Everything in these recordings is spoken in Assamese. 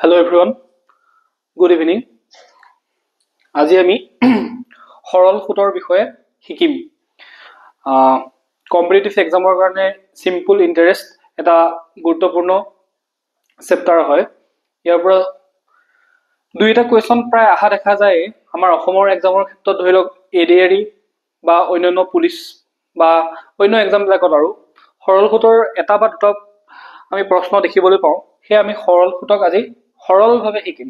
Hello everyone, good evening. আজি আমি সৰল সুতৰ বিষয়ে শিকিম। কম্পিটিটিভ এক্সামৰ কাৰণে সিম্পল ইন্টাৰেষ্ট এটা গুৰুত্বপূৰ্ণ চেপ্টাৰ হয়। ইয়াৰ পৰা দুইটা কোৱেশ্চন প্ৰায় আহা দেখা যায় আমাৰ অসমৰ এক্সামৰ ক্ষেত্ৰত, ধৰি লওক এডিআৰই বা অন্যান্য পুলিচ বা অন্য এক্সামবিলাকত আৰু সৰল সুতৰ এটা বা দুটা আমি প্ৰশ্ন দেখিবলৈ পাওঁ। সেই আমি সৰল সুতক আজি সৰলভাৱে শিকিম।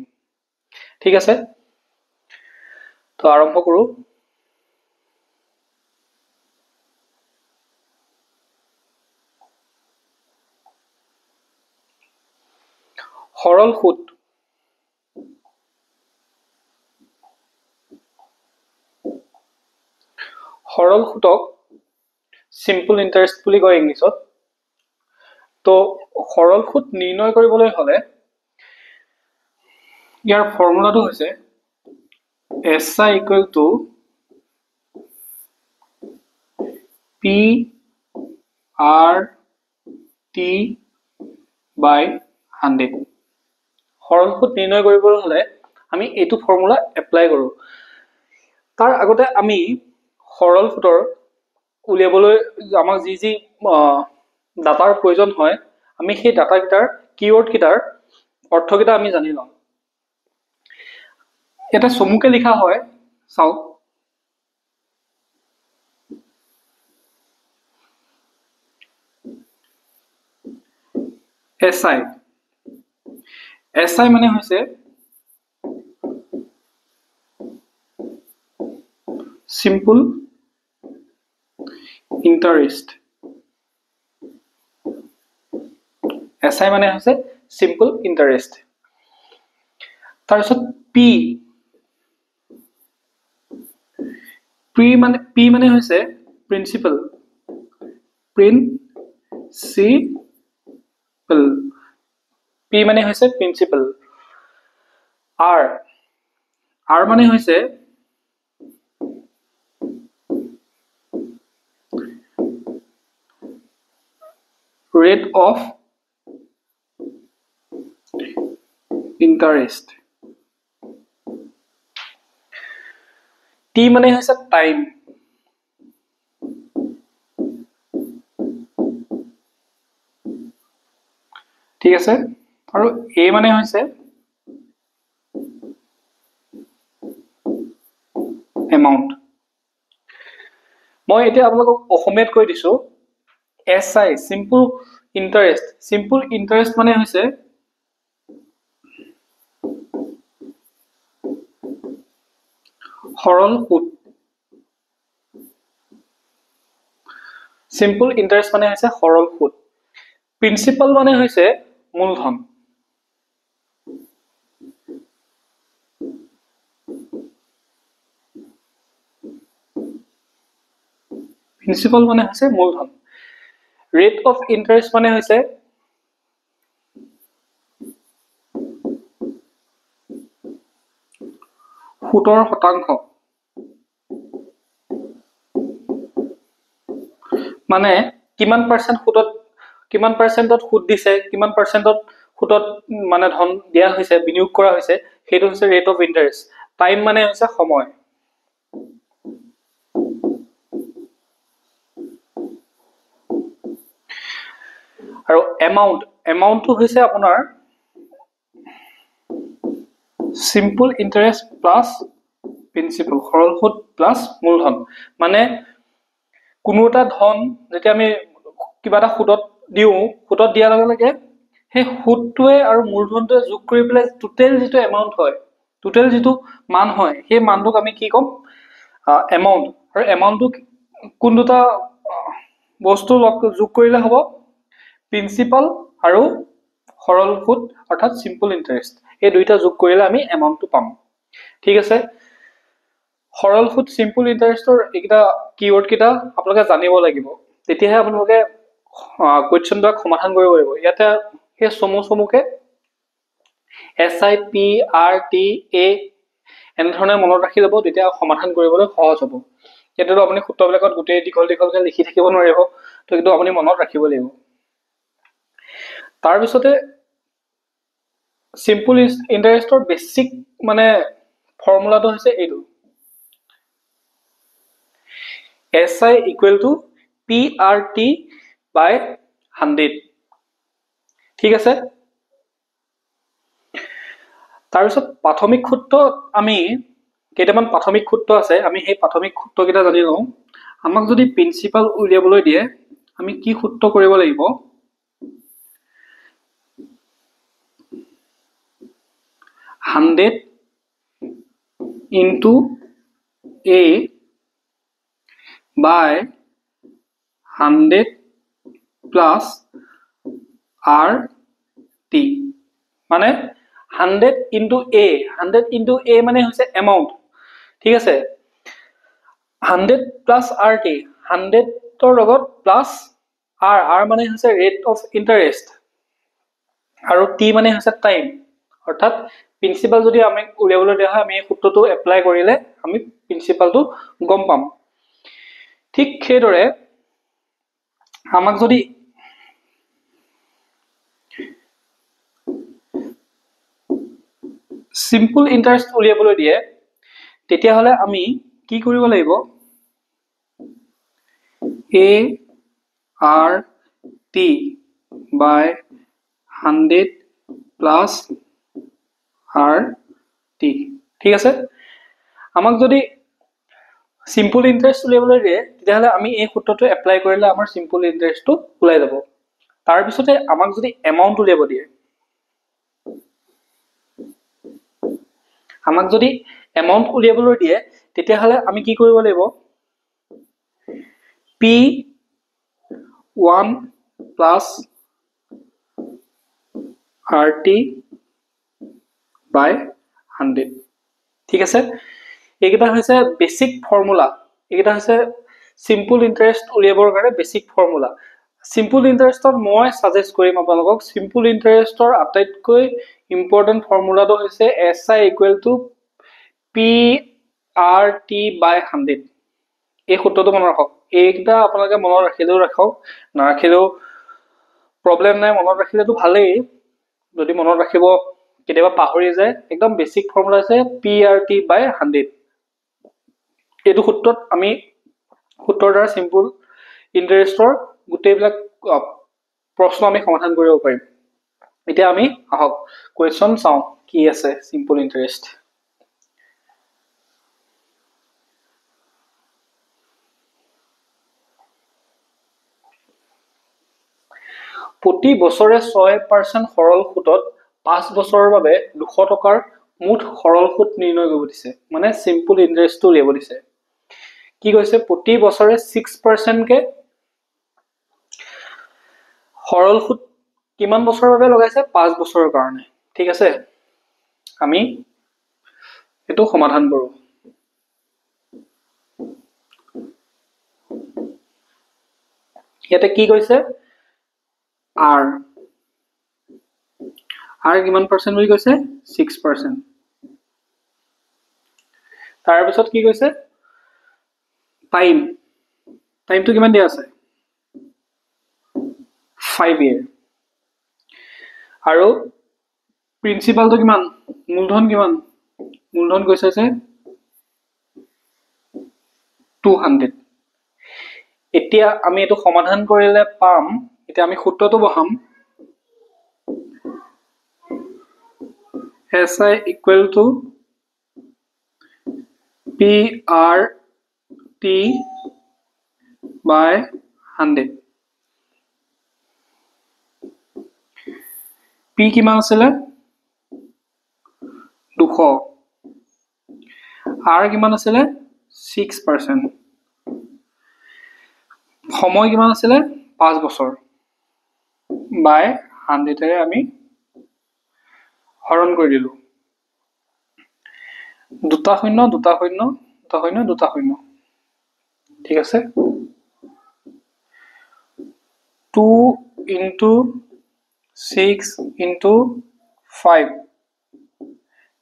ঠিক আছে, তো আৰম্ভ কৰো। সৰল সুত সৰল সুতক সিম্পল ইন্টাৰেষ্ট বুলি কয় ইংলিছত। তো সৰল সুত নিৰ্ণয় কৰিবলৈ হলে ইয়াৰ ফৰ্মুলাটো হৈছে SI equal to PRT by 100। সৰল সুত নিৰ্ণয় কৰিবলৈ হলে আমি এইটো ফৰ্মুলা এপ্লাই কৰো। তাৰ আগতে আমি সৰল সুতৰ উলিয়াবলৈ আমাক যি যি ডাটাৰ প্ৰয়োজন হয়, আমি সেই ডাটাকেইটাৰ কিৱৰ্ড কেইটাৰ অৰ্থকেইটা আমি জানি লওঁ। এটা চমুকে লিখা হয়, চাওক। SI মানে হৈছে সিম্পল ইন্টাৰেষ্ট। SI মানে হৈছে সিম্পল ইন্টাৰেষ্ট। তাৰপিছত P মানে হৈছে প্ৰিন্সিপাল। P মানে হৈছে প্ৰিন্সিপাল। R মানে হৈছে ৰেট অফ ইন্টাৰেষ্ট। T মানে হৈছে টাইম। ঠিক আছে, আৰু A মানে হৈছে এমাউন্ট। মই এতিয়া আপোনালোকক অসমীয়াত কৈ দিছো। SI simple interest. Simple interest মানে হৈছে সৰল সুত। সিম্পল ইন্টাৰেষ্ট মানে হৈছে সৰল সুত। প্ৰিন্সিপাল মানে হৈছে মূলধন। প্ৰিন্সিপাল মানে হৈছে মূলধন। ৰেট অফ ইন্টাৰেষ্ট মানে হৈছে সুতৰ শতাংশ। মানে কিমান পাৰ্চেন্টত সুত দিছে, কিমান পাৰ্চেন্টত সুতত মানে ধন দিয়া হৈছে, বিনিয়োগ কৰা হৈছে, সেইটো হৈছে ৰেট অফ ইন্টাৰেষ্ট। টাইম মানে হৈছে সময়। আৰু এমাউন্টটো হৈছে আপোনাৰ সিম্পল ইন্টাৰেষ্ট প্লাছ প্ৰিন্সিপাল, সৰল সুত প্লাছ মূলধন। মানে কোনো এটা ধন যেতিয়া আমি কিবা এটা সুতত দিয়াৰ লগে লগে সেই সুতটোৱে আৰু মূলধনটোৱে যোগ কৰি পেলাই টোটেল যিটো এমাউন্ট হয়, টোটেল যিটো মান হয়, সেই মানটোক আমি কি ক'ম? এমাউন্ট। আৰু এমাউন্টটো কোন দুটা বস্তু যোগ কৰিলে হ'ব? প্ৰিন্সিপাল আৰু সৰল সুত অৰ্থাৎ সিম্পল ইন্টাৰেষ্ট। এই দুইটা যোগ কৰিলে আমি এমাউন্টটো পাম। ঠিক আছে, সৰল সুত সিম্পল ইন্টাৰেষ্টৰ এইকেইটা কিৱৰ্ড কেইটা আপোনালোকে জানিব লাগিব, তেতিয়াহে আপোনালোকে কুৱেশ্যনবিলাক সমাধান কৰিব পাৰিব। ইয়াতে সেই চমুকে SI PRT A এনেধৰণে মনত ৰাখি ল'ব, তেতিয়া সমাধান কৰিবলৈ সহজ হ'ব। ইয়াতেতো আপুনি সূত্ৰবিলাকত গোটেই দীঘলকে লিখি থাকিব নোৱাৰিব, তো কিন্তু আপুনি মনত ৰাখিব লাগিব। তাৰপিছতে সিম্পল ইন্টাৰেষ্টৰ বেসিক মানে ফৰ্মুলাটো হৈছে এইটো SI equal to PRT by 100 ঠিক আছে তাৰপিছত প্ৰাথমিক সূত্ৰ আমি কেইটামান প্ৰাথমিক সূত্ৰ আছে আমি সেই প্ৰাথমিক সূত্ৰ কেইটা জানি লওঁ আমাক যদি প্ৰিন্সিপাল উলিয়াবলৈ দিয়ে আমি কি সূত্ৰ কৰিব লাগিব 100 into A by 100 plus RT মানে 100 into A 100 into A মানে হৈছে amount ঠিক আছে 100 plus RT 100 ৰ লগত plus R মানে হৈছে rate of interest আৰু T মানে হৈছে টাইম অৰ্থাৎ প্ৰিন্সিপাল যদি আমি উলিয়াবলৈ দিয়া হয় আমি এই সূত্ৰটো এপ্লাই কৰিলে আমি প্ৰিন্সিপালটো গম পাম ঠিক সেইদৰে আমাক যদি সিম্পল ইন্টাৰেষ্ট উলিয়াবলৈ দিয়ে তেতিয়া হলে আমি কি কৰিব লাগিব A R T by 100 plus R T ঠিক আছে আমাক যদি সিম্পল ইন্টাৰেষ্ট উলিয়াবলৈ দিয়ে তেতিয়াহলে আমি এই সূত্ৰটো এপ্লাই কৰিলে আমাৰ সিম্পল ইন্টাৰেষ্টটো ওলাই যাব তাৰ পিছতে আমাক যদি এমাউন্ট উলিয়াব দিয়ে আমাক যদি এমাউন্ট উলিয়াবলৈ দিয়ে তেতিয়াহলে আমি কি কৰিব লাগিব P1 plus RT by 100 ঠিক আছে এইকেইটা হৈছে বেসিক ফৰ্মুলা এইকেইটা হৈছে সিম্পল ইন্টাৰেষ্ট উলিয়াবৰ কাৰণে বেসিক ফৰ্মুলা সিম্পল ইন্টাৰেষ্টত মই সাজেষ্ট কৰিম আপোনালোকক সিম্পল ইন্টাৰেষ্টৰ আটাইতকৈ ইম্পৰ্টেন্ট ফৰ্মুলাটো হৈছে SI equal to PRT by 100 এই সূত্ৰটো মনত ৰাখক এইটা আপোনালোকে মনত ৰাখিলেও ৰাখক নাৰাখিলেও প্ৰবলেম নাই মনত ৰাখিলেতো ভালেই যদি মনত ৰাখিব কেতিয়াবা পাহৰি যায় একদম বেসিক ফৰ্মুলা আছে PRT by 100 এইটো সূত্ৰত আমি সূত্ৰৰ দ্বাৰা সিম্পল ইন্টাৰেষ্টৰ গোটেইবিলাক প্ৰশ্ন আমি সমাধান কৰিব পাৰিম এতিয়া আমি আহক কোৱেশ্চন চাওঁ কি আছে সিম্পল ইন্টাৰেষ্ট প্ৰতি বছৰে 6% সৰল সুতত 5 বছৰৰ বাবে 200 টকাৰ মুঠ সৰল সুত নিৰ্ণয় কৰিব দিছে মানে সিম্পল ইন্টাৰেষ্টটো উলিয়াব দিছে কি কৈছে প্ৰতি বছৰে 6% কে সৰল সুত কিমান বছৰৰ বাবে লগাইছে 5 বছৰৰ কাৰণে ঠিক আছে আমি এটো সমাধান কৰো ইয়াতে কি কৈছে R কিমান পাৰ্সেন্ট বুলি কৈছে 6% তাৰ পিছত কি কৈছে টাইমটো কিমান দিয়া আছে 5 year আৰু প্ৰিন্সিপালটো কিমান মূলধন কৈছে যে 200 এতিয়া আমি এটো সমাধান কৰিলে পাম এতিয়া আমি সূত্ৰটো বহাম SI equal to PRT by 100 P কিমান আছিলে 200 R কিমান আছিলে 6% সময় কিমান আছিলে 5 বছৰ বাই 100 এৰে আমি হৰণ কৰি দিলো দুটা শূন্য ঠিক আছে 2 into 6 into 5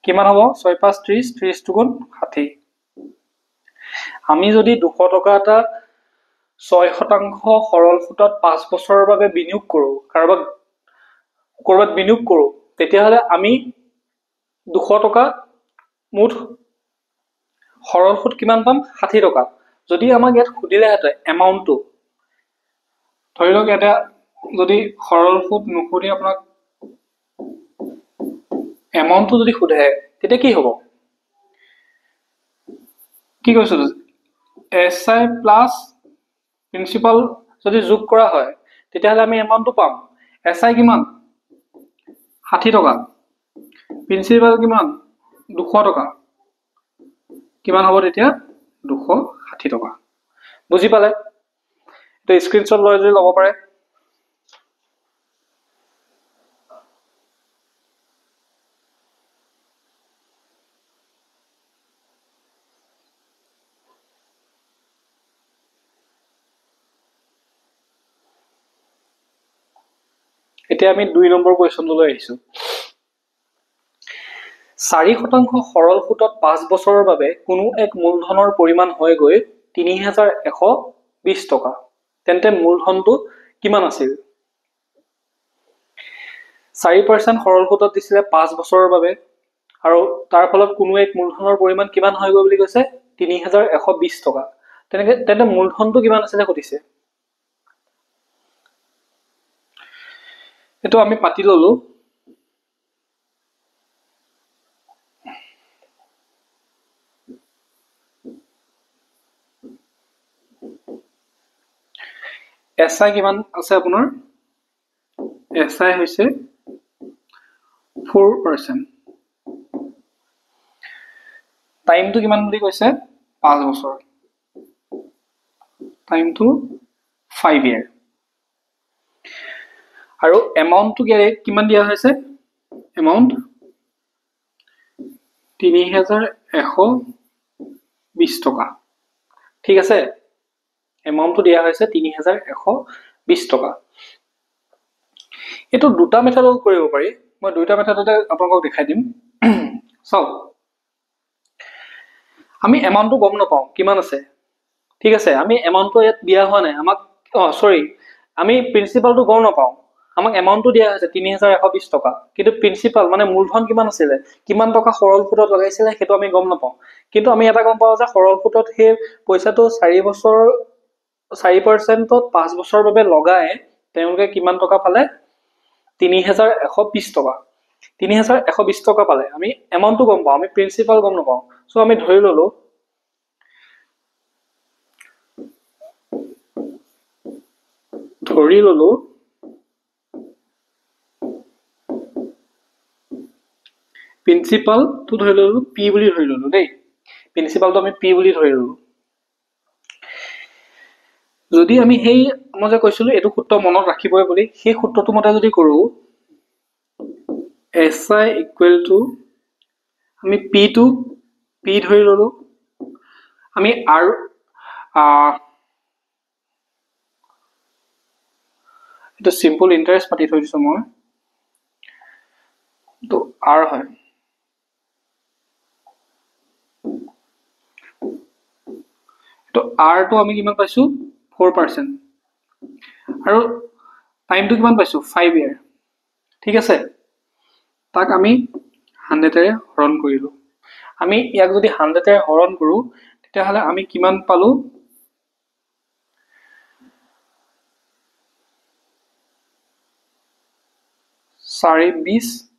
কিমান হ'ব 6 5 30 30 গুণ 60 আমি যদি 200 টকা এটা 6% সৰল সুতত 5 বছৰৰ বাবে বিনিয়োগ কৰো কৰবাত বিনিয়োগ কৰো তেতিয়াহ'লে আমি 200 টকা মুঠ সৰল সুদ কিমান পাম 60 টকা যদি আমাক ইয়াত সুধিলেহেঁতেন এমাউণ্টটো ধৰি লওক ইয়াতে যদি সৰল সুদ নুসুধি আপোনাক এমাউণ্টটো যদি সোধে তেতিয়া কি হ'ব কি কৈছো এসআই প্লাস প্ৰিন্সিপাল যদি যোগ কৰা হয় তেতিয়াহ'লে আমি এমাউণ্টটো পাম এসআই কিমান 60 টকা প্ৰিন্সিপাল কিমান 200 টকা কিমান হ'ব তেতিয়া 260 টকা বুজি পালে তো স্ক্ৰিনশ্বট লৈ যদি ল'ব পাৰে এতিয়া আমি 2 নম্বৰ কোৱেশ্চনলৈ আহিছো 4% সৰল সুদত 5 বছৰৰ বাবে কোনো এক মূলধনৰ পৰিমাণ হৈ গৈ 3120 টকা তেন্তে মূলধনটো কিমান আছিল 4% সৰল সুদত দিছিলে 5 বছৰৰ বাবে আৰু তাৰ ফলত কোনো এক মূলধনৰ পৰিমাণ কিমান হৈ গৈ বুলি কৈছে 3120 টকা তেন্তে মূলধনটো কিমান আছিল সুধিছে এটো আমি পাতি ললো এসআই কিমান আছে আপোনাৰ এসআই হৈছে 4% টাইমটো কিমান বুলি কৈছে 5 বছৰ টাইমটো 5 ইয়াৰ আৰু এমাউণ্টটো কিমান দিয়া হৈছে এমাউণ্ট 3120 টকা ঠিক আছে এমাউণ্টটো দিয়া হৈছে 3120 টকা এটো দুটা মেথডত কৰিব পাৰি মই দুটা মেথডতে আপোনাক দেখাই দিম চাও আমি এমাউণ্টটো গম নাপাও কিমান আছে ঠিক আছে আমি এমাউণ্টটো ইয়াত দিয়া হোৱা নাই আমাক সৰি আমি প্ৰিন্সিপালটো গম নাপাও আমাক এমাউণ্টটো দিয়া হৈছে 3120 টকা কিন্তু প্ৰিন্সিপাল মানে মূলধন কিমান আছিল কিমান টকা সৰল সুদত লগাইছিল হেতু আমি গম নাপাও কিন্তু আমি এটা গম পাও যে সৰল সুদত হে পইচাটো 4 বছৰ 4% ত 5 বছৰৰ বাবে লগায় তেওঁলোকে কিমান টকা পালে 3120 টকা 3120 টকা পালে আমি এমাউণ্টটো গম পাও আমি প্ৰিন্সিপাল গম নাপাও সো আমি ধৰি ললো প্ৰিন্সিপাল তো ধৰি ললো p বুলি ধৰি ললো দেই প্ৰিন্সিপালটো আমি p বুলি ধৰি ললো যদি আমি হেই মই যে কৈছিলো এটো সূত্ৰ মনত ৰাখিবই বুলি সেই সূত্ৰটো মতে যদি কৰো SI equal to আমি p to p ধৰি ললো আমি r এটা সিম্পল ইন্টারেস্ট পাতি থৈ দিছো মই তো r হয় তো r তো আমি কিমান পাইছো 4% আৰু টাইমটো কিমান পাইছো 5 ইয়াৰ ঠিক আছে তাক আমি 100 এৰে হৰণ কৰিলো আমি ইয়াক যদি 100 এৰে হৰণ কৰো তেতিয়াহলে আমি কিমান পালো 420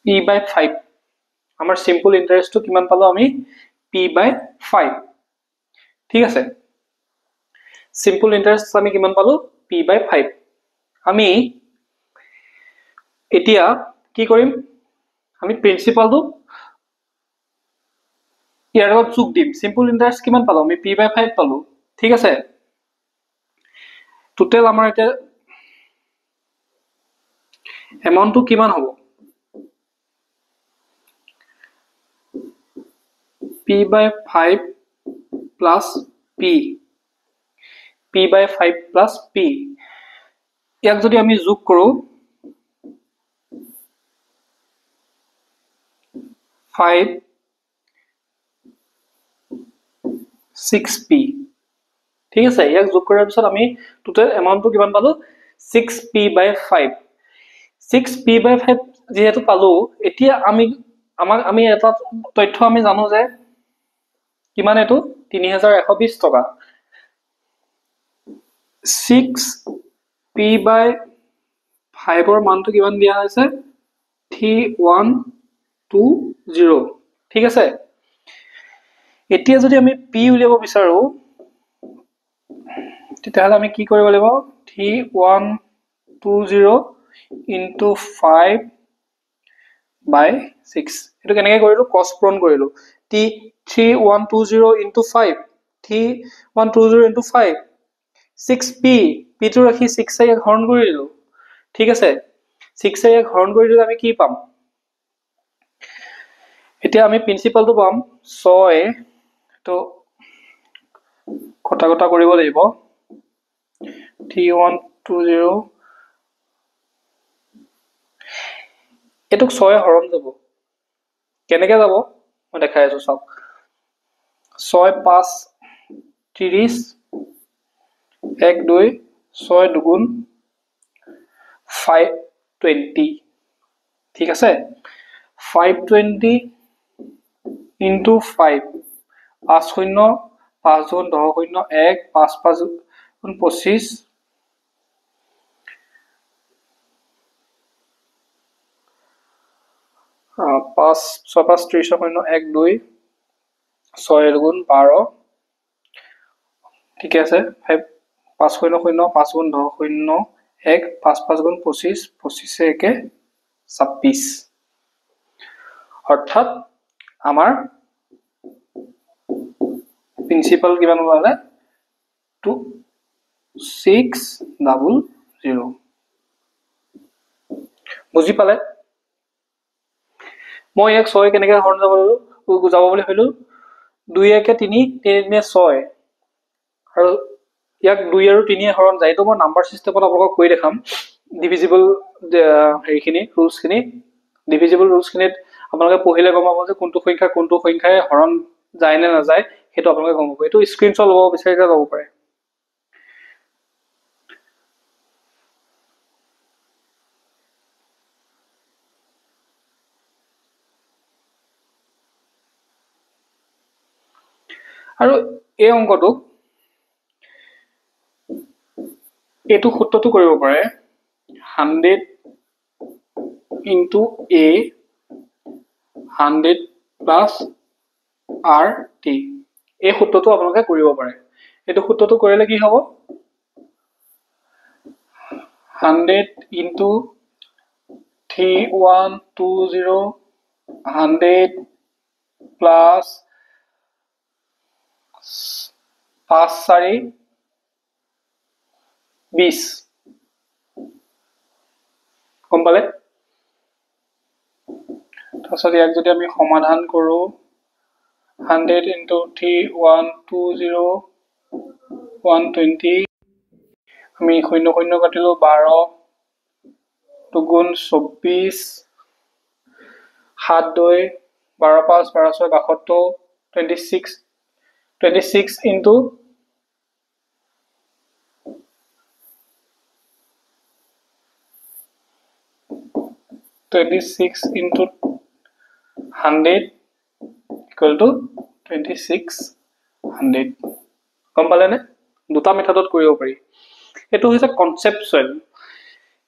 p by 5 আমাৰ সিম্পল ইন্টারেস্টটো কিমান পালো আমি p by 5 ঠিক আছে সিম্পল ইন্টারেস্ট আমি কিমান পালো p by 5 আমি এতিয়া কি কৰিম আমি প্ৰিন্সিপালটো ইয়াৰ লগত যোগ দিম সিম্পল ইন্টারেস্ট কিমান পালো আমি p by 5 পালো ঠিক আছে টোটাল আমাৰ এটা এমাউন্টটো কিমান হ'ব p by 5 plus p by 5 plus p ইয়াক যদি আমি যোগ কৰো 5 6p ঠিক আছে, ইয়াক যোগ কৰাৰ পিছত আমি টোটেল এমাউণ্টটো কিমান পালো 6p/5 6p/5 যেহেতু পালো এতিয়া আমি এটা তথ্য আমি জানো যে কিমান এটো 3120 টকা 6p/5 ৰ মানটো কিমান দিয়া হৈছে 3120 ঠিক আছে এতিয়া যদি আমি p উলিয়াব বিচাৰো তেতিয়াহলে আমি কি কৰিব লাগিব 3120 into 5/6 এটো কেনেকৈ কৰিলো cos পূৰণ কৰিলো 3120 into 5 3120 into 5 6p p টো ৰাখি 6 এ হৰণ কৰি দিলো ঠিক আছে 6 এ হৰণ কৰি দিলে আমি কি পাম এতিয়া আমি প্ৰিন্সিপালটো পাম 6 তো কটা কৰিব লাগিব 3120 এটুক 6 এ হৰণ যাব কেনেকৈ যাব মই দেখাই আছো চাওক 6 5 30 1 2 6 দুগুণ 520 ঠিক আছে 520 into 5 5 শূন্য 5 গুণ 10 শূন্য 1 5 5 গুণ 25 5 6 5 30 শূন্য 1 2 6 গুণ 12 ঠিক আছে 5 শূন্য শূন্য 5 গুণ 10 শূন্য 1 5 5 গুণ 25 25 একে 26 অর্থাৎ আমার প্রিন্সিপাল কিমান ওলালে 2600 বুজি পালে মই এক 6 কেনেকৈ হৰণ যাব বুলি হলো 2 একে 3 3 নে 6 আৰু ইয়াক 2 আৰু 3 এ হৰণ যায় তো মই নাম্বাৰ সিস্টেমত আপোনাক কৈ দেখাম ডিভিজিবল হেৰিখিনি ৰুলছখিনি ডিভিজিবল ৰুলছখিনিত আপোনালোকে পঢ়িলে গম পাব যে কোনটো সংখ্যায় হৰণ যায় নে নাযায় সেইটো আপোনালোকে গম পাব এইটো স্ক্ৰীনশ্বট ল'ব বিচাৰিলে ল'ব পাৰে আৰু এই অংকটো এইটো সূত্ৰটো কৰিব পাৰে 100 into a 100 plus rt এই সূত্ৰটো আপোনালোকে কৰিব পাৰে এইটো সূত্ৰটো কৰিলে কি হ'ব 100 into 3120 100 plus 5 4 20 গম পালে তাৰপিছত ইয়াক যদি আমি সমাধান কৰো 100 into 3120 120 আমি শূন্য শূন্য কাটিলো 12 দুগুণ 24 7 2 12 5 12 6 72 26 into 26 into 100 equal to 2600 গম পালে নে দুটা মেথডত কৰিব পাৰি এটো হৈছে কনসেপচুৱেল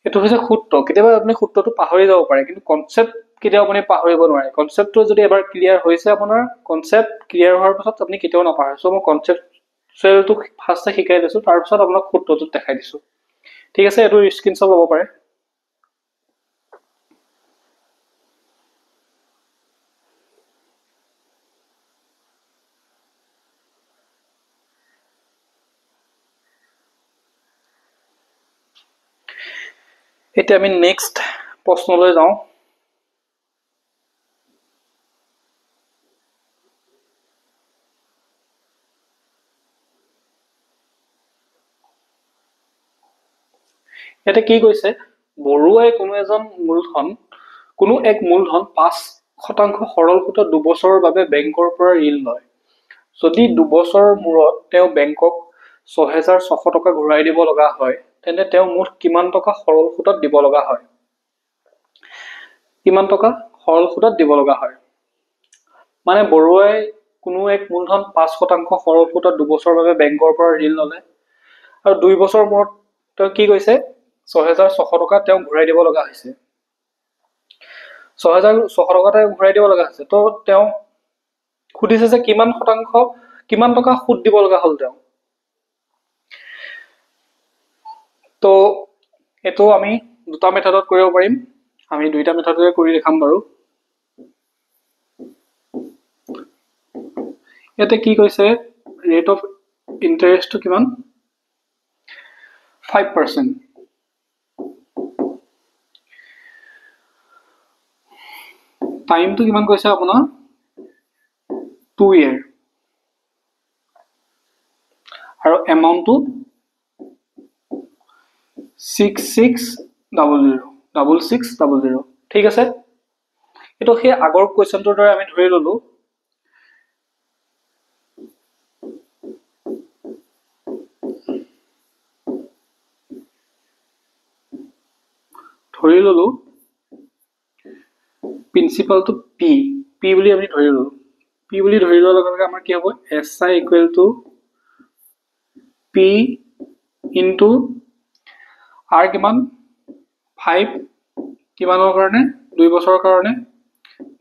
এটো হৈছে সূত্ৰ কেতিয়াবা আপুনি সূত্ৰটো পাহৰি যাব পাৰে কিন্তু কনসেপ্ট কেতিয়াও আপুনি পাহৰিব নোৱাৰে কনসেপ্টটো যদি এবাৰ ক্লিয়াৰ হৈছে আপোনাৰ কনসেপ্ট ক্লিয়াৰ হোৱাৰ পিছত আপুনি কেতিয়াও নাপাহৰে সো মই কনসেপচুৱেলটো ফাৰ্ষ্টে শিকাই দিছো তাৰ পিছত আপোনাক সূত্ৰটো দেখাই দিছো ঠিক আছে এটো স্ক্ৰীনশ্বট ল'ব পাৰে এতিয়া আমি নেক্সট প্ৰশ্নলৈ যাওঁ এটা কি কৈছে বৰুৱাই কোনো এক মূলধন 5% সৰল সুতত 2 বছৰৰ বাবে বেংকৰ পৰা ঋণ লয় যদি 2 বছৰৰ মূৰত তেওঁ বেংকক 6,600 টকা ঘূৰাই দিব লগা হয় তেন্তে তেওঁ মুঠ কিমান টকা সৰল সুদত দিব লগা হয় কিমান টকা সৰল সুদত দিব লগা হয় মানে বৰুৱাই কোনো এক মূলধন 5% সৰল সুদত 2 বছৰৰ বাবে বেংকৰ পৰা ঋণ ল'লে আৰু 2 বছৰ মূৰত তেওঁ কি কৈছে 6,600 টকা তেওঁ ঘূৰাই দিব লগা হৈছে 6,600 টকা তেওঁ ঘূৰাই দিব লগা হৈছে তো তেওঁ খুদিছে যে কিমান টকা সুদ দিব লগা হ'ল তেওঁ তো এটো আমি দুটা মেথডত কৰিব পাৰিম আমি দুইটা মেথডৰে কৰি দেখাম বাৰু ইয়াতে কি কৈছে ৰেট অফ ইন্টাৰেষ্টটো কিমান 5% টাইমটো কিমান কৈছে আপোনাৰ 2 year আৰু এমাউন্টটো 6600 ঠিক আছে এটো সেই আগৰ কোৱেশ্চনটোৰ দৰে আমি ধৰি ললো প্ৰিন্সিপালটো p বুলি আমি ধৰি ললো p বুলি ধৰি লোৱাৰ লগে লগে আমাৰ কি হ'ব si equal to p into r কিমান 5 কিমানৰ কাৰণে 2 বছৰৰ কাৰণে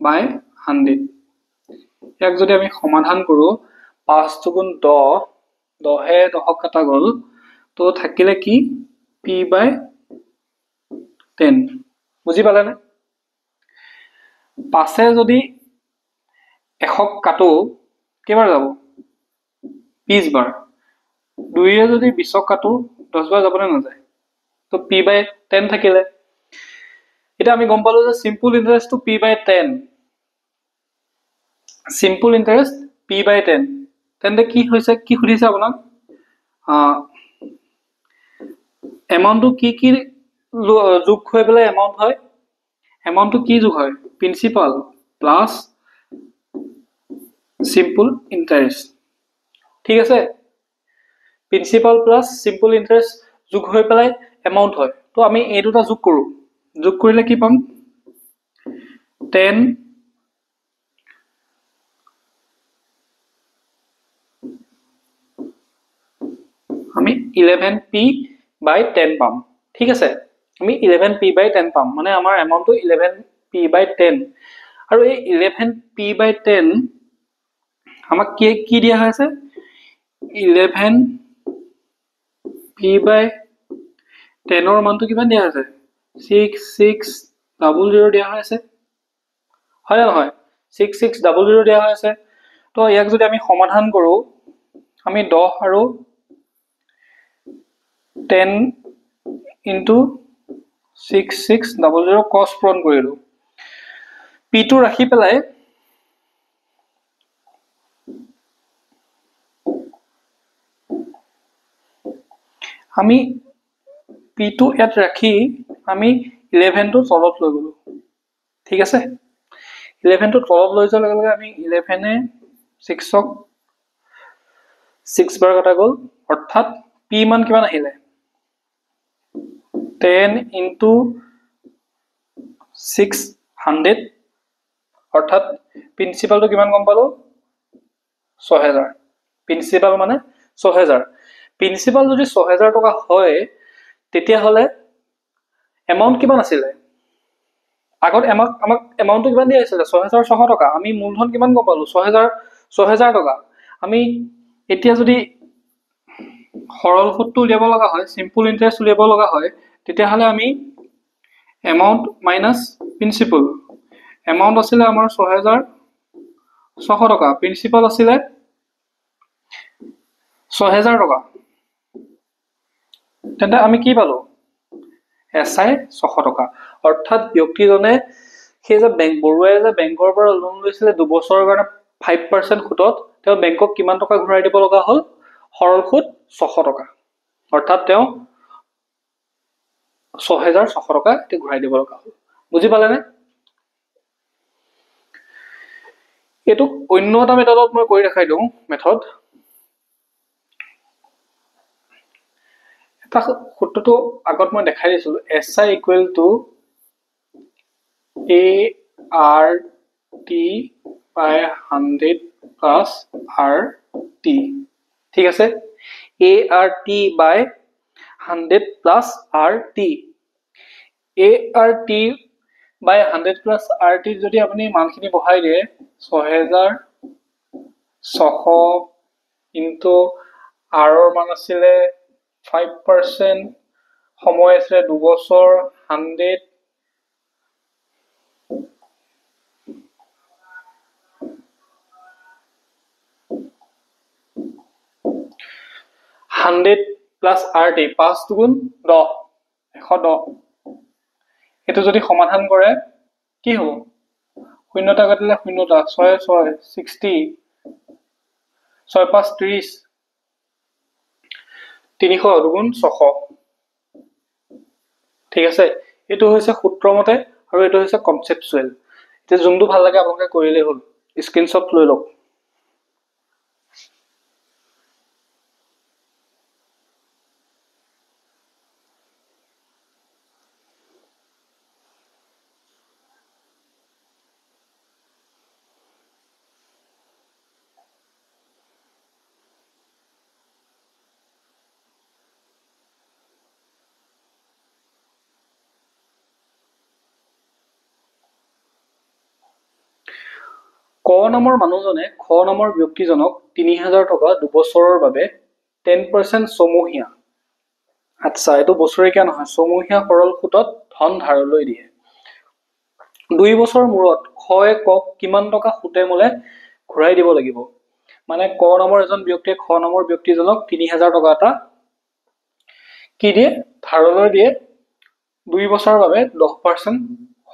by 100 ইয়াক যদি আমি সমাধান কৰো 5 * 10 10 10 কাটা গল তো থাকিলে কি p by 10 বুজি পালে না 5 যদি 100 কাটো কেবাৰ যাব 20 বাৰ 2 যদি 20 কাটো 10 বাৰ যাবনে না যায় তো p by 10 থাকিলে এটা আমি গম পালো যে simple interest to p by 10 simple interest p by 10 তেন্তে কি হৈছে কি খুদিছে আপোনাক এমাউন্টটো কি যোগ হৈ পেলাই এমাউন্ট হয় এমাউন্টটো কি যোগ হয় প্ৰিন্সিপাল প্লাস সিম্পল ইন্টাৰেস্ট ঠিক আছে প্ৰিন্সিপাল প্লাস সিম্পল ইন্টারেস্ট যোগ হৈ পেলাই এমাউন্ট হয় তো আমি এই দুটা যোগ কৰো যোগ কৰিলে কি পাম 10 আমি 11p by 10 পাম ঠিক আছে আমি 11p by 10 পাম মানে আমাৰ এমাউন্টটো 11p by 10 আৰু এই 11p by 10 আমাক কি দিয়া হৈছে 11p by 10 ৰ মানটো কিমান দিয়া হৈছে 6600 দিয়া হৈছে হয় না নহয় 6600 দিয়া হৈছে তো ইয়াক যদি আমি সমাধান কৰো আমি 10 আৰু 10 into 6600 cos পূৰণ কৰিলো p টো ৰাখি পেলাই আমি p টো ইয়াত ৰাখি আমি 11 টো তলত লৈ গলো ঠিক আছে 11 টো তলত লৈ যোৱাৰ লগে লগে আমি 11 এ 6 ক 6 বাৰ কাটা গল অৰ্থাৎ p মান কিমান আহিলে 10 into 600 অর্থাৎ প্রিন্সিপাল তো কিমান গম পালো 6000 প্রিন্সিপাল মানে 6000 প্রিন্সিপাল যদি 6000 টাকা হয় তেতিয়া হলে এমাউন্ট কিমান আছিল আগত আমাক এমাউন্টটো কিমান দিয়া আছিল 6600 টাকা আমি মূলধন কিমান গম পালো 6000 টাকা আমি এতিয়া যদি সৰল সুদটো উলিয়াব লগা হয় সিম্পল ইন্টারেস্ট উলিয়াব লগা হয় তেতিয়া হলে আমি এমাউন্ট মাইনাস প্রিন্সিপাল এমাউন্ট আছিল আমাৰ 6600 টাকা প্রিন্সিপাল আছিল 6000 টাকা তেন্তে আমি কি পালো এসআই 600 টাকা অৰ্থাৎ ব্যক্তিজনে সেই যে বেংক বৰুৱাই যে বেংকৰ পৰা লোন লৈছিলে 2 বছৰৰ কাৰণে 5% সুদত তেওঁ বেংকক কিমান টকা ঘূৰাই দিব লগা হ'ল সৰল সুদ 600 টাকা অৰ্থাৎ তেওঁ 6600 টাকা ঘূৰাই দিব লগা হ'ল বুজি পালেনে এটো অন্য এটা মেথডত মই কৰি দেখাই দিও মেথড তাৰ সূত্ৰটো আগত মই দেখাই দিছিলোঁ SI equal to ART by 100 plus RT ঠিক আছে ART by 100 plus RT ART by 100 plus RT যদি আপুনি মানখিনি বহাই দিয়ে 6600 ইনটু R ৰ মান আছিলে 5% সময় আছিলে 2 বছৰ 100 প্লাছ RT 5 দুগুণ 10 110 এটো যদি সমাধান কৰে কি হ'ব শূন্যটা কাটিলে শূন্যটা 6 6 60 6 5 30 300 দুগুণ 600 ঠিক আছে এটো হৈছে সূত্ৰ মতে আৰু এটো হৈছে কনসেপচুৱেল তে যোনটো ভাল লাগে আপোনালোকে কৰিলে হ'ল স্ক্ৰিনশ্বট লৈ লওক ক নামৰ মানুহজনে খ নামৰ ব্যক্তিজনক 3000 টকা দুবছৰৰ বাবে 10% সমহীয়া আচ্ছা এটো বছৰীয়া নহয় সমহীয়া সৰল সুতত ধন ধাৰলৈ দিয়ে 2 বছৰ মূৰত খয়ে কক কিমান টকা সুতে মলে ঘূৰাই দিব লাগিব মানে ক নামৰ এজন ব্যক্তিয়ে খ নামৰ ব্যক্তিজনক 3000 টকা এটা কি দিয়ে ধাৰলৈ দিয়ে 2 বছৰৰ বাবে 10%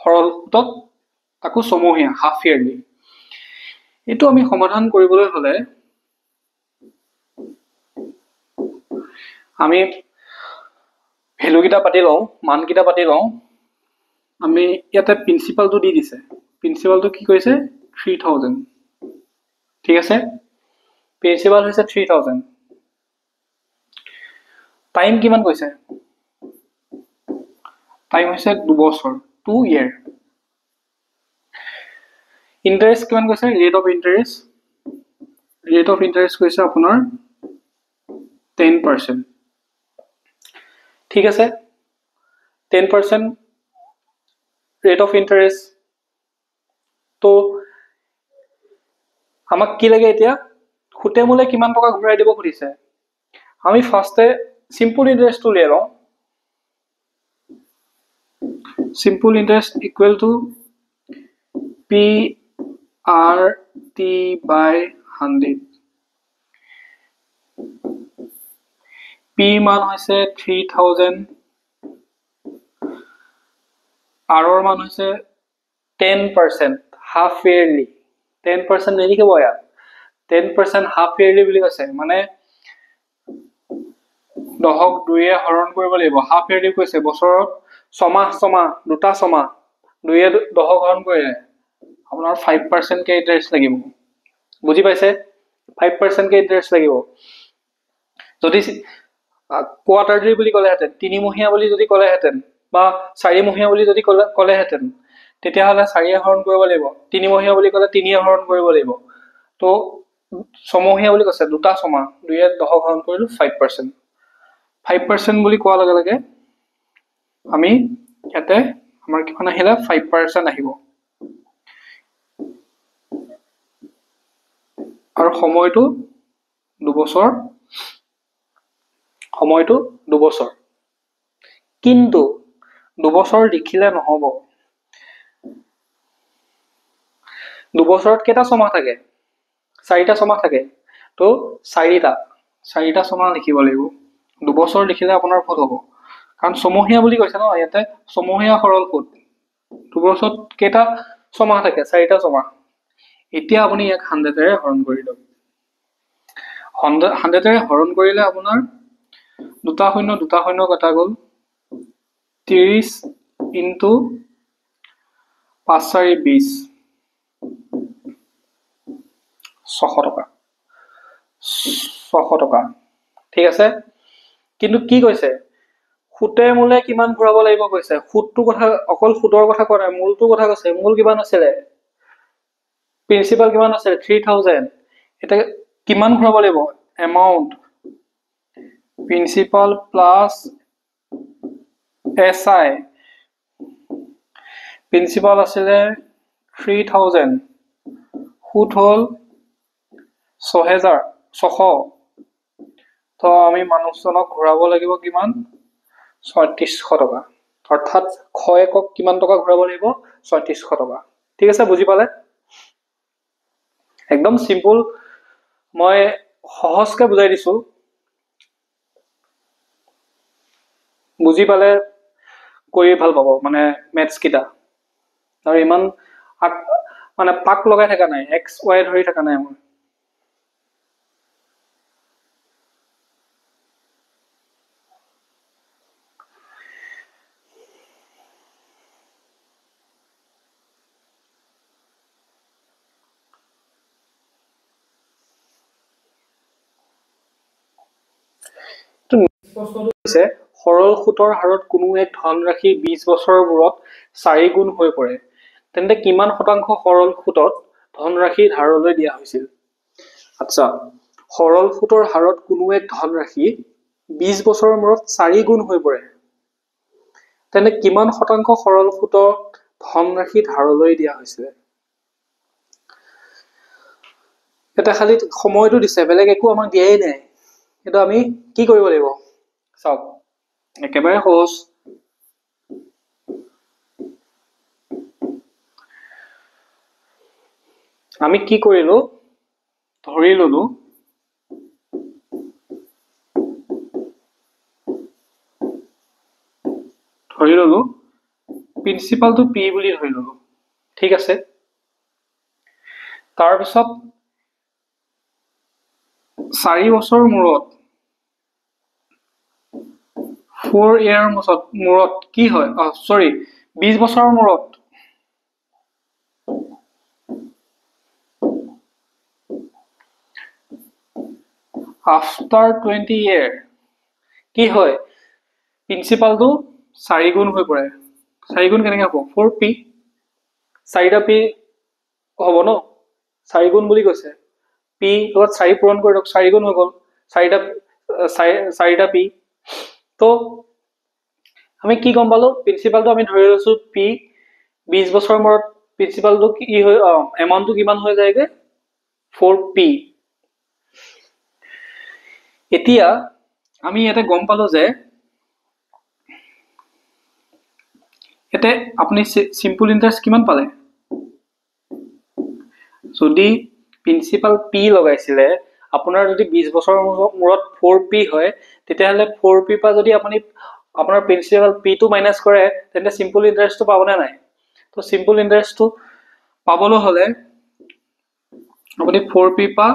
সৰল সুতত তাকো সমহীয়া হাফ ইয়াৰলি এটো আমি সমাধান কৰিবলৈ হলে আমি ভ্যালু কিটা পাতি লও মান কিটা পাতি লও আমি ইয়াতে প্ৰিন্সিপালটো দি দিছে প্ৰিন্সিপালটো কি কৈছে 3000 ঠিক আছে প্ৰিন্সিপাল হৈছে 3000 টাইম কিমান কৈছে টাইম হৈছে 2 বছৰ 2 ইয়াৰ ইন্টাৰেস্ট কিমান কৈছে ৰেট অফ ইন্টাৰেস্ট কৈছে আপোনাৰ 10% ঠিক আছে 10% ৰেট অফ ইন্টাৰেস্ট তো আমাক কি লাগে এতিয়া খুতে মূলে কিমান টকা ঘূৰাই দিব খুদিছে আমি ফাৰ্স্টে সিম্পল ইন্টাৰেস্ট উলিয়াই লওঁ simple interest equal to PRT by 100 P মান হৈছে 3000 R ৰ মান হৈছে 10% হাফ ইয়াৰলি 10% নিলিখিব ইয়াত 10% হাফ ইয়াৰলি বুলি কৈছে মানে দহক 2 এ হৰণ কৰিব লাগিব হাফ ইয়াৰলি কৈছে বছৰত ছমাহ দুটা ছমাহ 2 এ দহক হৰণ কৰিলে আপোনাৰ 5% কে ইন্টাৰেস্ট লাগিব বুজি পাইছে 5% কে ইন্টাৰেস্ট লাগিব যদি কোৱাৰ্টাৰলি বুলি ক'লে হেতেন 3 মহীয়া বুলি যদি ক'লে হেতেন বা 4 মহীয়া বুলি যদি ক'লে হেতেন তেতিয়া হলে 4 এ হৰণ কৰিব লাগিব 3 মহীয়া বুলি ক'লে 3 এ হৰণ কৰিব লাগিব তো সমহীয়া বুলি কৈছে দুটা ছমাহ 2 এ দহক হৰণ কৰিলো 5% বুলি কোৱা লগে লগে আমি ইয়াতে আমাৰ কিমান আহিলে 5% আহিব আৰু সময়টো 2 বছৰ কিন্তু 2 বছৰ লিখিলে নহব 2 বছৰত কেটা ছমাহ থাকে 4টা ছমাহ থাকে তো 4টা ছমাহ লিখিব লাগিব 2 বছৰ লিখিলে আপোনাৰ ভুল হ'ব কাৰণ সমহীয়া বুলি কৈছে ন ইয়াতে সমহীয়া সৰল সুত 2 বছৰত কেটা ছমাহ থাকে 4টা ছমাহ এতিয়া আপুনি ইয়াক 100 এৰে হৰণ কৰি দিয়ক 100 এৰে হৰণ কৰিলে আপোনাৰ দুটা শূন্য কটা গ'ল 30 ইনটু 5 4 20 600 টকা ঠিক আছে কিন্তু কি কৈছে সুতে মূলে কিমান ঘূৰাব লাগিব কৈছে, সুতটো কথা অকল সুতৰ কথা কোৱা নাই, মূলটো কথা কৈছে। মূল কিমান আছিলে, প্ৰিন্সিপাল কিমান আছিলে 3000। এটা কিমান ঘূৰাব লাগিব, amount principal plus SI, principal আছিলে 3000, সুত হল 6,600। তো আমি মানুহজনক ঘূৰাব লাগিব কিমান, 3600 টকা। অৰ্থাৎ ক্ষয়কক কিমান টকা ঘূৰাব লাগিব, 3600 টকা। ঠিক আছে, বুজি পালে? একদম সিম্পল, মই সহজকে বুজাই দিছো। বুজি পালে কৰি ভাল পাব মানে মেথছ কিটা। আৰু ইমান মানে পাক লগাই থকা নাই, এক্স ৱাই ধৰি থকা নাই মই। সৰল সুতৰ হাৰত কোনো এক ধনৰাশি 20 বছৰৰ মূৰত 4 গুণ হৈ পৰে, তেন্তে কিমান শতাংশ সৰল সুতত ধনৰাশি ধাৰলৈ দিয়া হৈছিল? আচ্ছা, সৰল সুতৰ হাৰত কোনো এক ধনৰাশি 20 বছৰৰ মূৰত 4 গুণ হৈ পৰে, তেন্তে কিমান শতাংশ সৰল সুতত ধনৰাশি ধাৰলৈ দিয়া হৈছিল? এটা খালি সময়টো দিছে, বেলেগ একো আমাক দিয়াই নাই। কিন্তু আমি কি কৰিব লাগিব চাওক, একেবাৰে সহজ। আমি কি কৰিলো, ধৰি ললো প্ৰিন্সিপালটো P বুলি ধৰি ললো। ঠিক আছে, তাৰপিছত 4 বছৰ মূৰত 4 ইয়াৰ মূৰত কি হয়, 20 বছৰৰ মূৰত আফটাৰ 20 year কি হয়, প্ৰিন্সিপালটো 4 গুণ হৈ পৰে। 4 গুণ কেনেকৈ হ'ব, 4p, 4টা p হ'ব ন, 4 গুণ বুলি কৈছে, p লগত 4 পূৰণ কৰি দিয়ক, 4 গুণ হৈ গ'ল, 4টা p। তো আমি কি গম পালো, প্ৰিন্সিপালটো আমি ধৰি লৈছো p, 20 বছৰৰ মূৰত প্ৰিন্সিপালটো কি হয়, এমাউন্টটো কিমান হৈ যায়গে, 4p। এতিয়া আমি ইয়াতে গম পালো যে এতে আপুনি সিম্পল ইন্টারেস্ট কিমান পালে, যদি প্ৰিন্সিপাল p লগাইছিলে, আপোনাৰ যদি 20 বছৰৰ মূৰত 4p হয়, তেতিয়াহলে 4p পা যদি আপুনি আপোনাৰ প্ৰিন্সিপাল p টো মাইনাস কৰে, তেন্তে সিম্পল ইন্টাৰেস্টটো পাবনে নাই? তো সিম্পল ইন্টাৰেস্টটো পাবলৈ হলে আপুনি 4p পা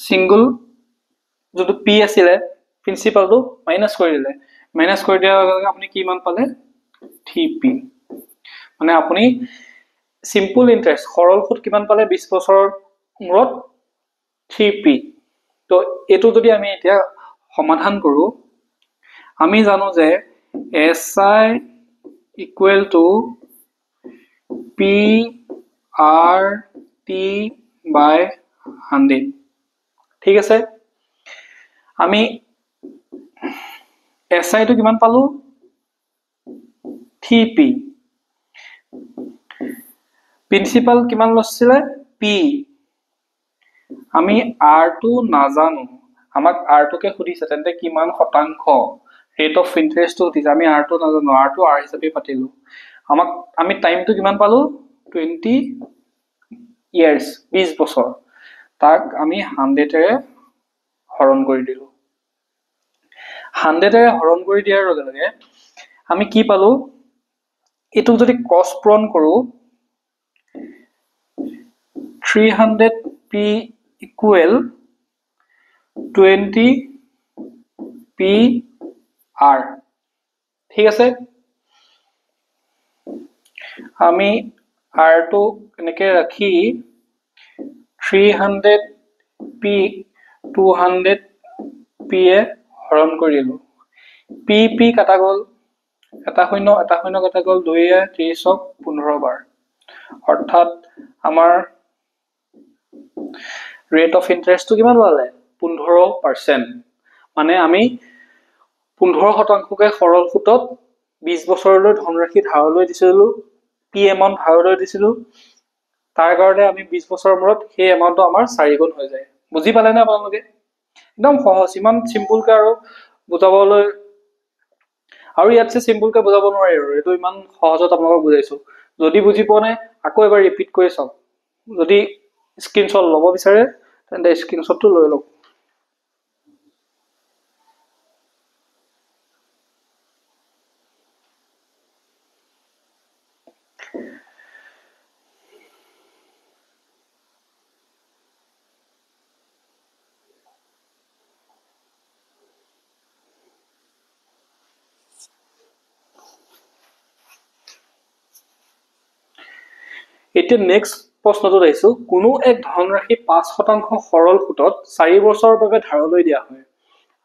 সিঙ্গল যোনটো p আছিলে প্ৰিন্সিপালটো মাইনাস কৰি দিলে, মাইনাস কৰি দিয়াৰ লগে লগে আপুনি কিমান পালে, 3p। মানে আপুনি সিম্পল ইন্টাৰেস্ট সৰল সুদ কিমান পালে, 20 বছৰৰ মূৰত 3p। তো এটো যদি আমি এতিয়া সমাধান কৰো, আমি জানো যে SI ইকুৱেল টু PRT বাই 100। ঠিক আছে, আমি SI টো কিমান পালো, 3p, প্ৰিন্সিপাল কিমান লৈছিলে, p, আমি r টো নাজানো, আমাক r টোকে সুধিছে, তেন্তে কিমান শতাংশ ৰেট অফ ইন্টারেস্ট সুধিছে, আমি r টো নাজানো, r টো r হিচাপে পাতিলো। আমি টাইমটো কিমান পালো, 20 ইয়াৰ্স, 20 বছৰ, তাক আমি 100 হৰণ কৰি দিলো। 100 হৰণ কৰি দিয়াৰ লগে লগে আমি কি পালো, এটো যদি ক্ৰস পূৰণ কৰো, 300p ইকুৱেল 20pr। ঠিক আছে, আমি r টো এনেকে ৰাখি 300p 200p হৰণ কৰি দিলো। পি পি কাটা গ'ল, এটা শূন্য কাটা গ'ল, 2 30ক 15 বাৰ, অৰ্থাৎ আমাৰ ৰেট অফ ইণ্টাৰেষ্টটো কিমান ওলালে 15%। মানে আমি 15%কে সৰল সুতত 20 বছৰলৈ ধনৰাশি ধাৰলৈ দিছিলোঁ, পি এমাউণ্ট ধাৰলৈ দিছিলোঁ, তাৰ কাৰণে আমি 20 বছৰৰ মূৰত সেই এমাউণ্টটো আমাৰ 4 গুণ হৈ যায়। বুজি পালেনে আপোনালোকে? একদম সহজ, ইমান চিম্পুলকে আৰু বুজাবলৈ, আৰু ইয়াতছে চিম্পুলকে বুজাব নোৱাৰি আৰু, এইটো ইমান সহজত আপোনালোকক বুজাইছো। যদি বুজি পোৱা নাই আকৌ এবাৰ ৰিপিট কৰি চাওক। যদি স্ক্ৰীনশ্বট ল'ব বিচাৰে তেন্তে স্ক্ৰীনশ্বটটো লৈ লওক। এতিয়া নেক্সট প্ৰশ্নটোত আহিছো, কোনো এক ধনৰাশি 5% সৰল সুতত 4 বছৰৰ বাবে ধাৰলৈ দিয়া হয়।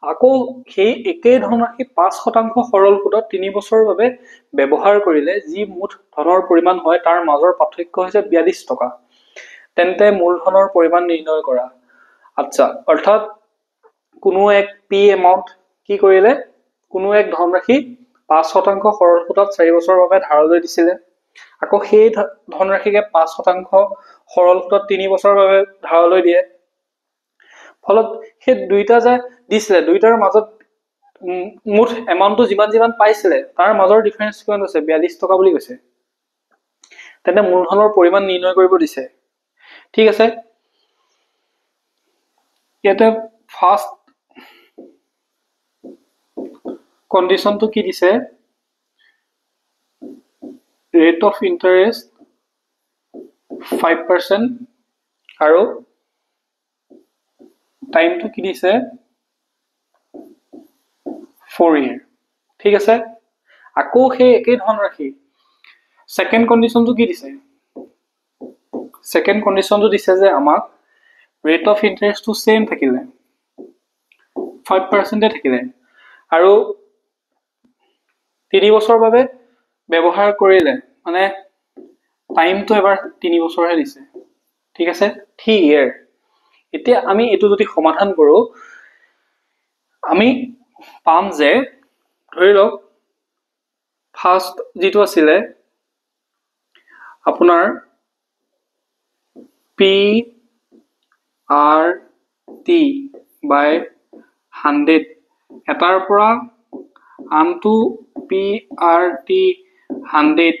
আকৌ সেই একেই ধনৰাশি 5% সৰল সুতত 3 বছৰৰ বাবে ব্যৱহাৰ কৰিলে যি মুঠ ধনৰ পৰিমাণ হয় তাৰ মাজৰ পাৰ্থক্য হৈছে 42 টকা। তেন্তে মূলধনৰ পৰিমাণ নিৰ্ণয় কৰা। আচ্ছা, অৰ্থাৎ কোনো এক পি এমাউণ্ট কি কৰিলে, কোনো এক ধনৰাশি 5% সৰল সুতত 4 বছৰৰ বাবে ধাৰলৈ দিছিলে, আকৌ সেই ধনৰাশিকে 5% সৰল সুতত 3 বছৰৰ বাবে ধাৰলৈ দিয়ে। ফলত সেই দুইটা যে দিছিলে, দুইটাৰ মাজত মুঠ এমাউণ্টটো যিমান পাইছিলে তাৰ মাজৰ ডিফাৰেন্স কিমান হৈছে, 42 টকা বুলি কৈছে। তেন্তে মূলধনৰ পৰিমাণ নিৰ্ণয় কৰিব দিছে। ঠিক আছে, ইয়াতে ফাৰ্ষ্ট কণ্ডিশ্যনটো কি দিছে, ৰেট অফ ইণ্টাৰেষ্ট 5% আৰু টাইমটো কি দিছে 4 year। ঠিক আছে, আকৌ সেই একেই ধনৰাশি সেকেন্ড কণ্ডিশ্যনটো কি দিছে, সেকেন্ড কণ্ডিশ্যনটো দিছে যে আমাক ৰেট অফ ইণ্টাৰেষ্টটো সেম থাকিলে 5% থাকিলে আৰু 3 বছৰৰ বাবে ব্যৱহাৰ কৰিলে, মানে টাইমটো এবাৰ 3 বছৰহে দিছে। ঠিক আছে, 3 year। এতিয়া আমি এইটো যদি সমাধান কৰো আমি পাম যে, ধৰি লওক ফাৰ্ষ্ট যিটো আছিলে আপোনাৰ পি আৰ টি বাই 100, এটাৰ পৰা আনটো পি আৰ টি 100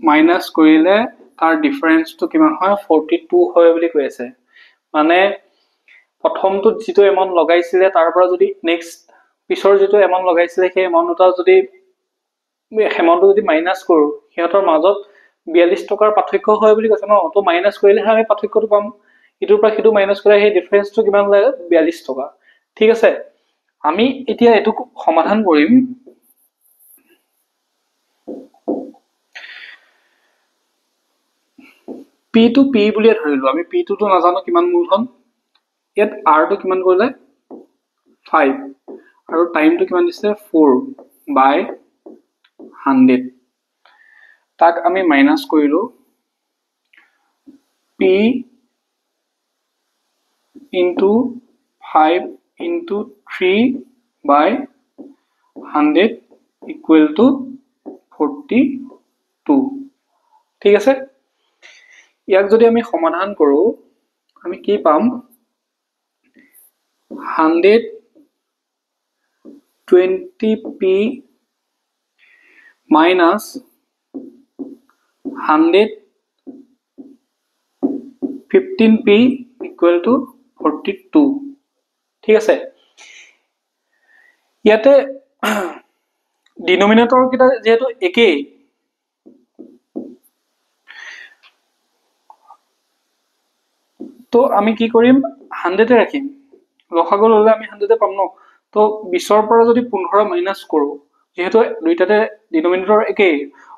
মাইনাছ কৰিলে তাৰ ডিফাৰেন্সটো কিমান হয় 42 হয় বুলি কৈ আছে। মানে প্ৰথমটোত যিটো এমাউণ্ট লগাইছিলে তাৰ পৰা যদি নেক্সট পিছৰ যিটো এমাউণ্ট লগাইছিলে সেই এমাউণ্টটা যদি মাইনাছ কৰো, সিহঁতৰ মাজত 42 টকাৰ পাৰ্থক্য হয় বুলি কৈছে ন, তো মাইনাছ কৰিলেহে আমি পাৰ্থক্যটো পাম। ইটোৰ পৰা সিটো মাইনাছ কৰিলে সেই ডিফাৰেন্সটো কিমান লাগে 42 টকা। ঠিক আছে, আমি এতিয়া এইটো সমাধান কৰিম। পি টু পি বুলিয়ে ধৰিলো, আমি পি টুটো নাজানো কিমান মূলধন, ইয়াত আৰটো কিমান কৰিলে 5 আৰু টাইমটো কিমান দিছে 4/100, তাক আমি মাইনাছ কৰিলো P into 5 into 3/100 equal to 42। ঠিক আছে, ইয়াক যদি আমি সমাধান কৰো আমি কি পাম, 120p minus 115p equal to 42। ঠিক আছে, ইয়াতে ডিনোমিনেটৰ কেইটা যেহেতু একেই, তো আমি কি কৰিম 100 ৰাখিম, লসাগু ললে আমি 100 পাম ন। তো 20ৰ পৰা যদি 15 মাইনাছ কৰো, যেহেতু দুইটাতে ডিনোমিনেটৰ একেই,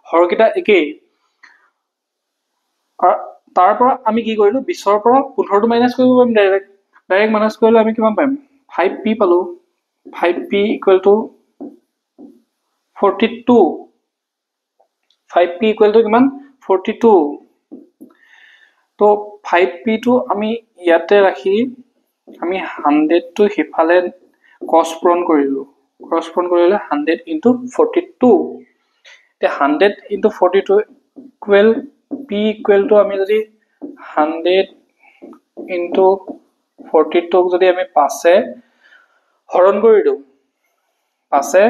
হৰকেইটা একেই, তাৰ পৰা আমি কি কৰিলো 20ৰ পৰা 15টো মাইনাছ কৰিব পাৰিম, ডাইৰেক্ট মাইনাছ কৰিলে আমি কিমান পাম 5p পালো। 5p equal to 42 5p equal to কিমান 42 তো 5p to আমি ইয়াতে ৰাখি আমি 100 to হিফালে ক্ৰস পূৰণ কৰিলো 100 into 42 তে 100 into 42 equal p equal to আমি যদি 100 into 42 যদি আমি পাছে হৰণ কৰি দিও পাছে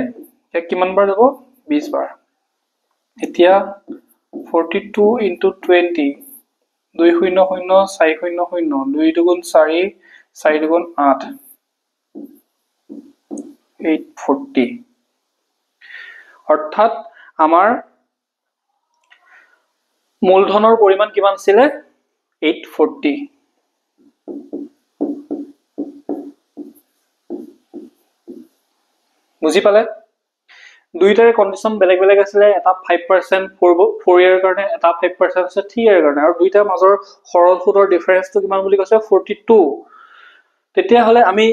কিমান বাৰ যাব 20 বাৰ এতিয়া 42 into 20 2 শূন্য শূন্য 4 শূন্য শূন্য 2 দুগুণ 4 4 দুগুণ 8 840 অৰ্থাৎ আমাৰ মূলধনৰ পৰিমাণ কিমান ছিল 840 বুজি পালে দুইটাৰে কন্ডিশন বেলেগ বেলেগ আছিল এটা 5% 4 ইয়াৰ কাৰণে এটা 5% আছে 3 ইয়াৰ কাৰণে আৰু দুইটাৰ মাজৰ সৰল সুদৰ ডিফাৰেন্সটো কিমান বুলি কৈছে 42 তেতিয়া হলে আমি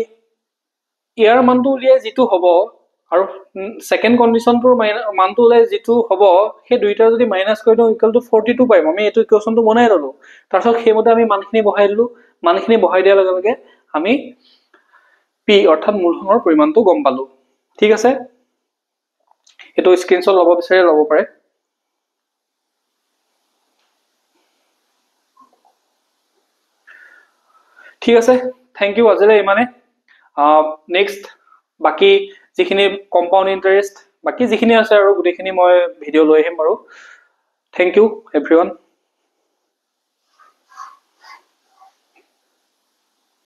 ইয়াৰ মানটো উলিয়াই যেটো হ'ব আৰু সেকেন্ড কন্ডিশনটোৰ মানটো উলিয়াই যেটো হ'ব সেই দুইটাৰ যদি মাইনাস কৰি দিও ইকুৱেল টু 42 পাইম আমি এটো ইকুৱেশনটো বনাই ললো তাৰছত সেইমতে আমি মানখিনি বহাই দিলো মানখিনি বহাই দিয়াৰ লগে লগে আমি p অৰ্থাৎ মূলধনৰ পৰিমাণটো গম পালো ঠিক আছে এটো স্ক্ৰিনশ্বট লব বিচাৰে লব পাৰে ঠিক আছে থ্যাংক ইউ আজিলে ইমানে নেক্সট বাকি যিখিনি কম্পাউন্ড ইন্টাৰেষ্ট বাকি যিখিনি আছে আৰু গুটেখিনি মই ভিডিও লৈ আহিম বাৰু থ্যাংক ইউ এভৰিওয়ান